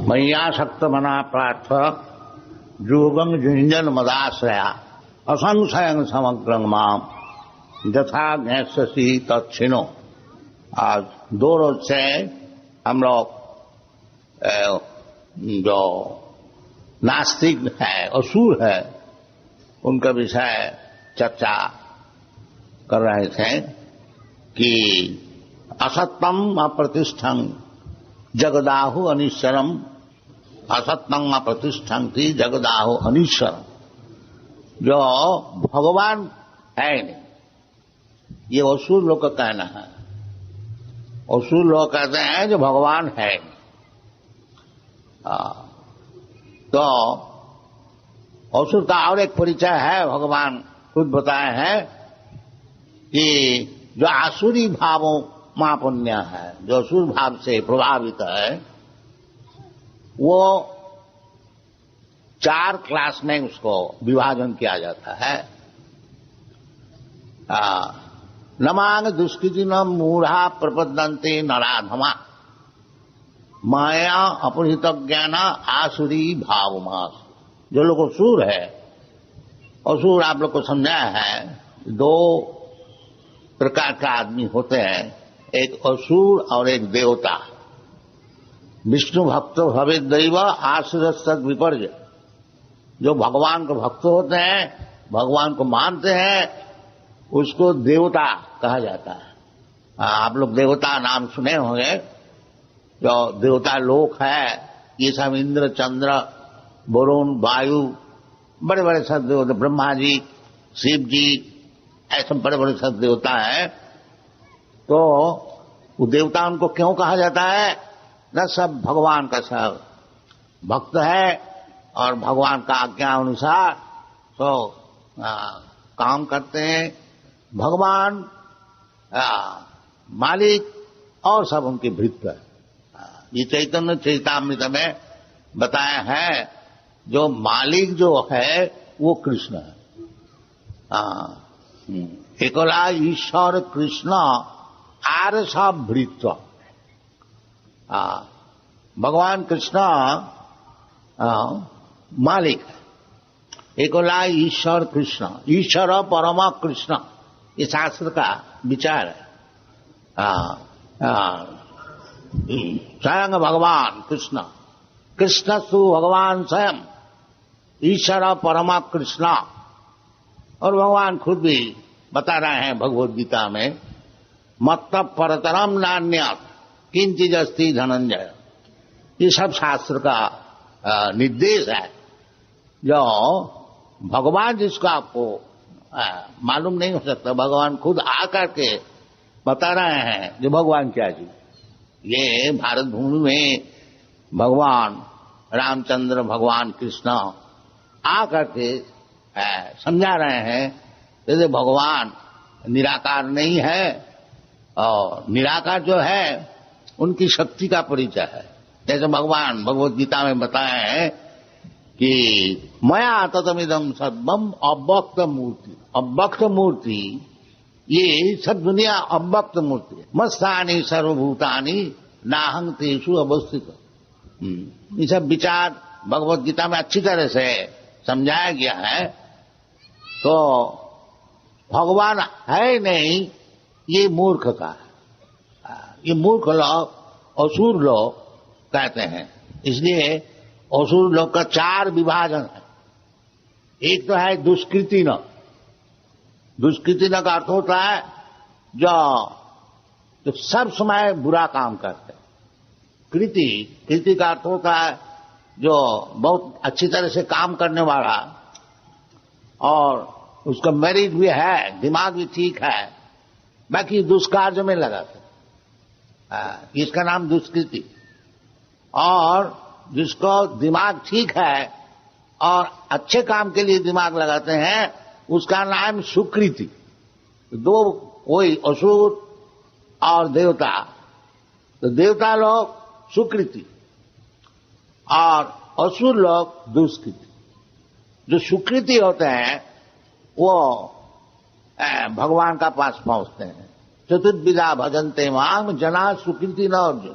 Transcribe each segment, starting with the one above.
मय्यासक्त मना पार्थ योगं युञ्जन मदाश्रया असंशयं समग्रं माम यथा ज्ञास्यसि तच्छिनो। आज 2 रोज से हम लोग जो नास्तिक है, असुर है, उनका विषय चर्चा कर रहे थे कि असत्यम अप्रतिष्ठं जगदाहु अनिश्चरम, असत्यं अप्रतिष्ठं थी जगदाहु अनिश्चरम। जो भगवान है नहीं, ये असुर लोग का कहना है। असुर लोग कहते हैं जो भगवान है नहीं। तो असुर का और एक परिचय है, भगवान खुद बताए हैं कि जो आसुरी भावों महापुण्य है, जो असुर भाव से प्रभावित है, वो 4 क्लास में उसको विभाजन किया जाता है। नमांग दुष्कृतिन मूढ़ा प्रपद्यन्ते नराधमा माया अपहृत ज्ञान आसुरी भावमास। जो लोग असुर है, असुर आप लोग को समझाया है, 2 प्रकार का आदमी होते हैं, एक असुर और एक देवता। विष्णु भक्त भवे दैव आसुर सद विपर्य। जो भगवान के भक्त होते हैं, भगवान को मानते हैं, उसको देवता कहा जाता है। आप लोग देवता नाम सुने होंगे। जो देवता लोक है, ये सब इंद्र, चंद्र, वरुण, वायु, बड़े बड़े सब देवता, ब्रह्मा जी, शिव जी, ऐसे बड़े बड़े सब देवता हैं। तो वो देवता उनको क्यों कहा जाता है? न सब भगवान का सब भक्त है और भगवान का आज्ञा अनुसार तो काम करते हैं। भगवान मालिक और सब उनके भृत्य है। ये चैतन्य चरितामृत में बताया है, जो मालिक जो है वो कृष्ण है। एकला ईश्वर कृष्ण आर सब भृत्य। भगवान कृष्ण मालिक है। एकला ईश्वर कृष्ण, ईश्वर परम कृष्ण, ये शास्त्र का विचार है। स्वयं भगवान कृष्ण, कृष्ण सु भगवान स्वयं, ईश्वर परम कृष्ण। और भगवान खुद भी बता रहे हैं भगवद गीता में, मत्त परतरम नान्यत् किंचित् अस्ति धनंजय। ये सब शास्त्र का निर्देश है। जो भगवान जिसको आपको मालूम नहीं हो सकता, भगवान खुद आकर के बता रहे हैं जो भगवान क्या चीज। ये भारत भूमि में भगवान रामचंद्र, भगवान कृष्ण आकर के समझा रहे हैं जैसे भगवान निराकार नहीं है, और निराकार जो है उनकी शक्ति का परिचय है। जैसे भगवान भगवद गीता में बताए हैं कि मया ततमिदं सर्वम अव्यक्त मूर्ति। अव्यक्त मूर्ति, ये सब दुनिया अव्यक्त मूर्ति है। मस्तानि सर्वभूतानि नाहं तेषु अवस्थित। ये सब विचार भगवद गीता में अच्छी तरह से समझाया गया है। तो भगवान है नहीं, ये मूर्ख का है। ये मूर्ख लोग, असुर लोग कहते हैं। इसलिए असुर लोग का 4 विभाजन है। एक तो है दुष्कृति न। दुष्कृति न का अर्थ होता है जो सब समय बुरा काम करते हैं। कृति का अर्थ होता है जो बहुत अच्छी तरह से काम करने वाला और उसका मेरिट भी है, दिमाग भी ठीक है, बाकी दुष्कार्य में लगाते, इसका नाम दुष्कृति। और जिसको दिमाग ठीक है और अच्छे काम के लिए दिमाग लगाते हैं, उसका नाम सुकृति। 2 कोई असुर और देवता। तो देवता लोग सुकृति और असुर लोग दुष्कृति। जो सुकृति होते हैं वो भगवान का पास पहुंचते हैं। चतुर्विधा भजन्ते माम जना सुकृति न अर्जुन।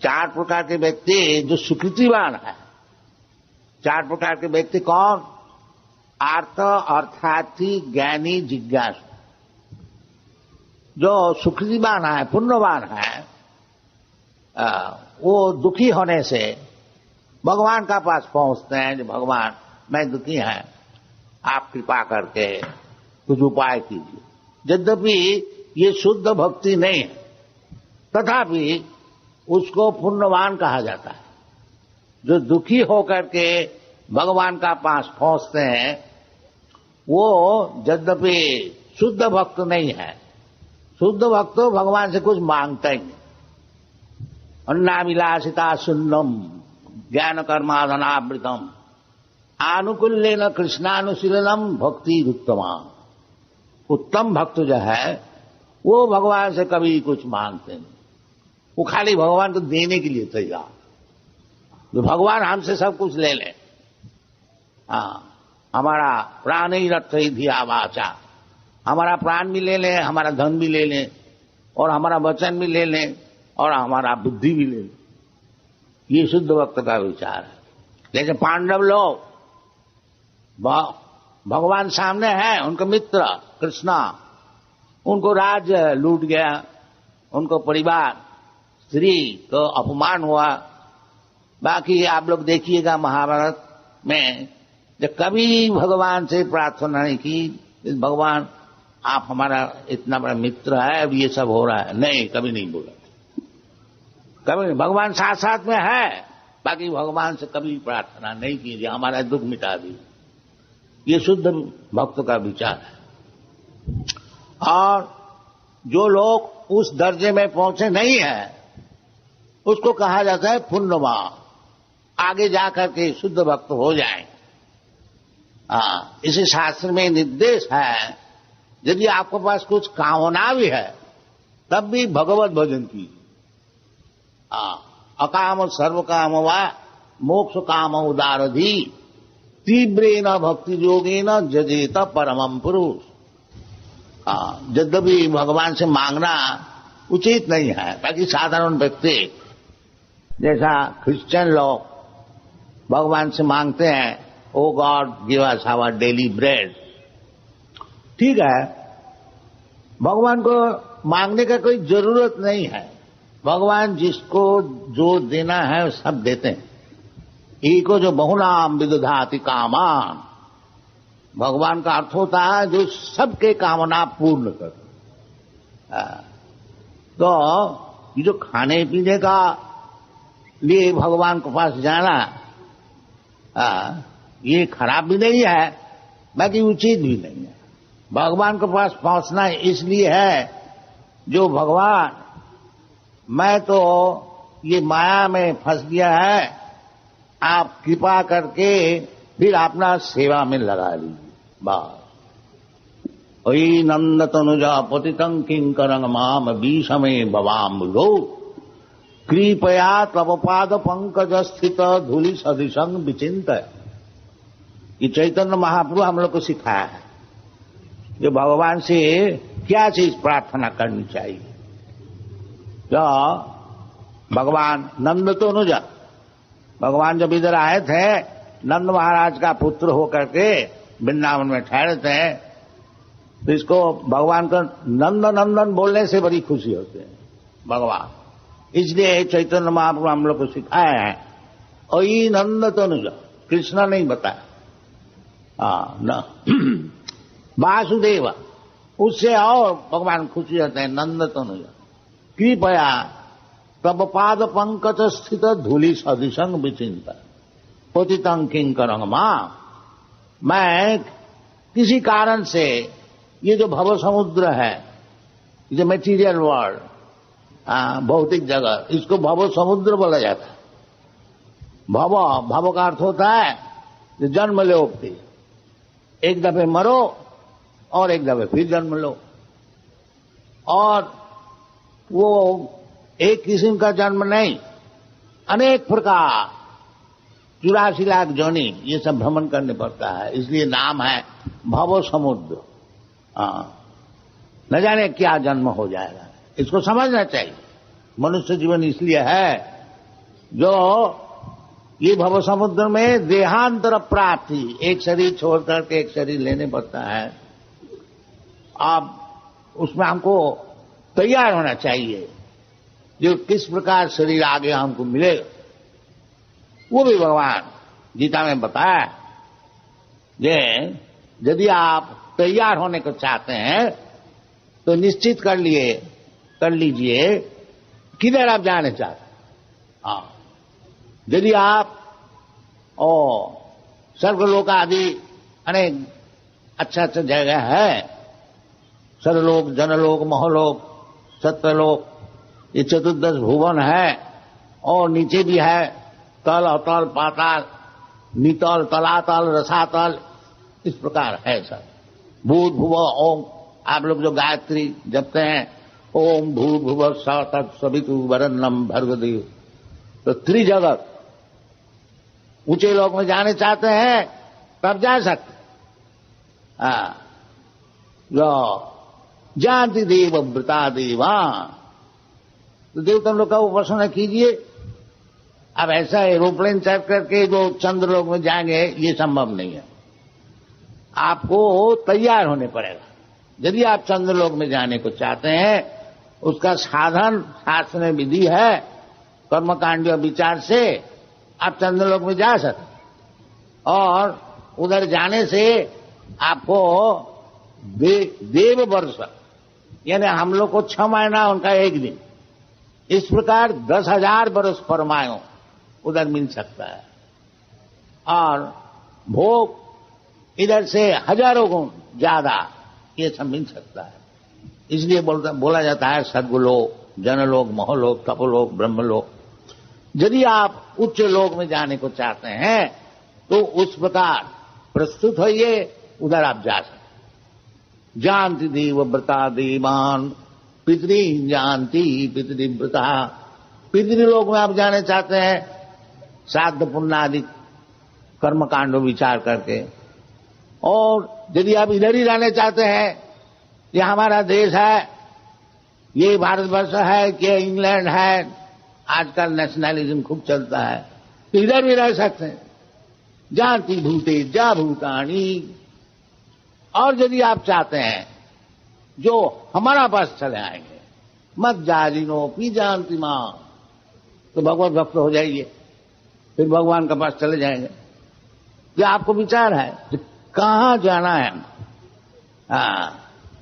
चार प्रकार के व्यक्ति जो सुकृतिवान है, चार प्रकार के व्यक्ति कौन? आर्त, अर्थार्थी, ज्ञानी, जिज्ञासु। जो सुकृतिवान है, पुण्यवान है, वो दुखी होने से भगवान का पास पहुंचते हैं। जो भगवान मैं दुखी है, आप कृपा करके कुछ उपाय कीजिए। यद्यपि ये शुद्ध भक्ति नहीं है, तथापि उसको पुण्यवान कहा जाता है। जो दुखी होकर के भगवान का पास पहुंचते हैं वो यद्यपि शुद्ध भक्त नहीं है। शुद्ध भक्त तो भगवान से कुछ मांगता ही नहीं। अन्नाभिलाषिता शून्यम ज्ञान कर्माधनावृतम आनुकूल्येन कृष्णानुशीलनम भक्ति उत्तमा। उत्तम भक्त जो है वो भगवान से कभी कुछ मांगते नहीं, वो खाली भगवान को देने के लिए तैयार। जो भगवान हमसे सब कुछ ले ले, हाँ, हमारा प्राण ही रथ ही धिया वाचा, हमारा प्राण भी ले लें, हमारा धन भी ले लें, और हमारा वचन भी ले लें, और हमारा बुद्धि भी ले लें। ये शुद्ध भक्त का विचार है। लेकिन पांडव लोग भगवान सामने हैं, उनके मित्र कृष्णा, उनको राज लूट गया, उनको परिवार स्त्री को अपमान हुआ। बाकी आप लोग देखिएगा महाभारत में, जब कभी भगवान से प्रार्थना नहीं की भगवान आप हमारा इतना बड़ा मित्र है, अब ये सब हो रहा है, नहीं, कभी नहीं बोला। कभी नहीं। भगवान साथ साथ में है, बाकी भगवान से कभी प्रार्थना नहीं कीजिए हमारा दुख मिटा दीजिए। ये शुद्ध भक्त का विचार है। और जो लोग उस दर्जे में पहुंचे नहीं है उसको कहा जाता है पुण्यवान। आगे जाकर के शुद्ध भक्त हो जाए। इसी शास्त्र में निर्देश है, यदि आपके पास कुछ कामना भी है तब भी भगवत भजन कीजिए। अकाम सर्व काम व मोक्ष काम उदारधि तीव्रेन भक्ति योगेन जजेत परमं पुरुष। यद्यपि भगवान से मांगना उचित नहीं है, बाकी साधारण व्यक्ति जैसा क्रिश्चियन लोग भगवान से मांगते हैं, O God give us our daily bread. ठीक है, भगवान को मांगने का कोई जरूरत नहीं है। भगवान जिसको जो देना है सब देते हैं। एको जो बहुनाम विदधाति कामान, भगवान का अर्थ होता है जो सबके कामना पूर्ण कर। तो ये जो खाने पीने का लिए भगवान के पास जाना ये खराब भी नहीं है, बाकी उचित भी नहीं है। भगवान के पास पहुंचना इसलिए है जो भगवान मैं तो ये माया में फंस गया है, आप कृपा करके फिर अपना सेवा में लगा लीजिए। बस ओई नंद तनुजा पतितं किंकरं माम बीषमे बवाम लो कृपया तव पाद पंकज स्थित धूलि सदृशं विचिंत। ये चैतन्य महाप्रभु हम लोग को सिखाया है जो भगवान से क्या चीज प्रार्थना करनी चाहिए। जो भगवान नंद तनुजा, भगवान जब इधर आए थे, नंद महाराज का पुत्र होकर के वृंदावन में ठहरे थे, तो इसको भगवान को नंद नंदन बोलने से बड़ी खुशी होती है भगवान। इसलिए चैतन्य महाप्रभु हम लोग को सिखाया है ओई नंद तनुजा, कृष्ण नहीं बताया, वासुदेव, उससे और भगवान खुशी होते हैं नंद तनुजा। कृपया तब पाद पंकज स्थित धूलि सदृशं विचिंत पतितं किंकरं माम। मैं किसी कारण से ये जो भव समुद्र है, जो मेटीरियल वर्ल्ड, भौतिक जगत, इसको भव समुद्र बोला जाता है। भव, भव का अर्थ होता है जो जन्म लो, एक दफे मरो और एक दफे फिर जन्म लो। और वो एक किस्म का जन्म नहीं, अनेक प्रकार 84 लाख जोनी ये सब भ्रमण करने पड़ता है, इसलिए नाम है भव समुद्र। न जाने क्या जन्म हो जाएगा, इसको समझना चाहिए। मनुष्य जीवन इसलिए है जो ये भव समुद्र में देहांतर प्राप्ति, एक शरीर छोड़ करके एक शरीर लेने पड़ता है। अब उसमें हमको तैयार होना चाहिए, जो किस प्रकार शरीर आगे हमको मिलेगा वो भी भगवान गीता में बताया। यदि आप तैयार होने को चाहते हैं तो निश्चित कर लीजिए किधर आप जाने चाहते हैं। हाँ, यदि आप स्वर्गलोक आदि अनेक अच्छा जगह है, सर्वलोक, जनलोक, महलोक, सत्यलोक, ये 14 भुवन है, और नीचे भी है तल, अतल, पाताल, नितल, तलातल, रसातल, इस प्रकार है सब। भूत भुव ओम, आप लोग जो गायत्री जपते हैं, ओम भूत भुव स तत्सवितु वरेण्यं भर्गदेव, तो त्रिजगत ऊंचे लोक में जाने चाहते हैं तब जा सकते। जानती देव वृता देवा, तो देवता लोग का उपासना कीजिए। अब ऐसा एरोप्लेन चढ़ करके जो चंद्रलोक में जाएंगे ये संभव नहीं है, आपको तैयार होने पड़ेगा। यदि आप चंद्रलोक में जाने को चाहते हैं, उसका साधन शास्त्र में विधि है, कर्मकांड विचार से आप चंद्रलोक में जा सकते, और उधर जाने से आपको देव वर्ष, यानी हम लोग को 6 महीना, उनका 1 दिन, इस प्रकार 10,000 वर्ष परमायु उधर मिल सकता है। और भोग इधर से हजारों गुण ज्यादा ये सब मिल सकता है। इसलिए बोला जाता है स्वर्गलोक, जनलोक, महलोक, तपोलोक, ब्रह्मलोक। यदि आप उच्च लोक में जाने को चाहते हैं तो उस प्रकार प्रस्तुत होइए, उधर आप जा सकते। जानती देव व्रता देवान पितृ जानती पितृव्रता, पितृलोक में आप जाने चाहते हैं श्राद्ध पुण्य आदि कर्मकांडो विचार करके। और यदि आप इधर ही रहने चाहते हैं, ये हमारा देश है, ये भारतवर्ष है कि इंग्लैंड है, आजकल नेशनलिज्म खूब चलता है, तो इधर भी रह सकते हैं। जानती भूते जा भूतानी। और यदि आप चाहते हैं जो हमारा पास चले आएंगे, मत जाजिनो पी जानती मां, तो भगवत भक्त हो जाइए, फिर भगवान के पास चले जाएंगे। जो आपको विचार है कि कहां जाना है,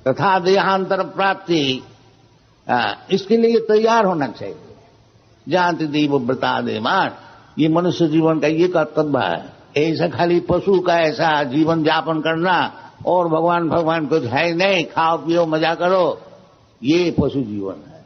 तथा देहांतर प्राप्ति, इसके लिए तैयार होना चाहिए। जानती देव व्रता देवान, ये मनुष्य जीवन का ये कर्तव्य है। ऐसा खाली पशु का ऐसा जीवन यापन करना और भगवान कुछ है नहीं, खाओ पियो मजा करो, ये पशु जीवन है।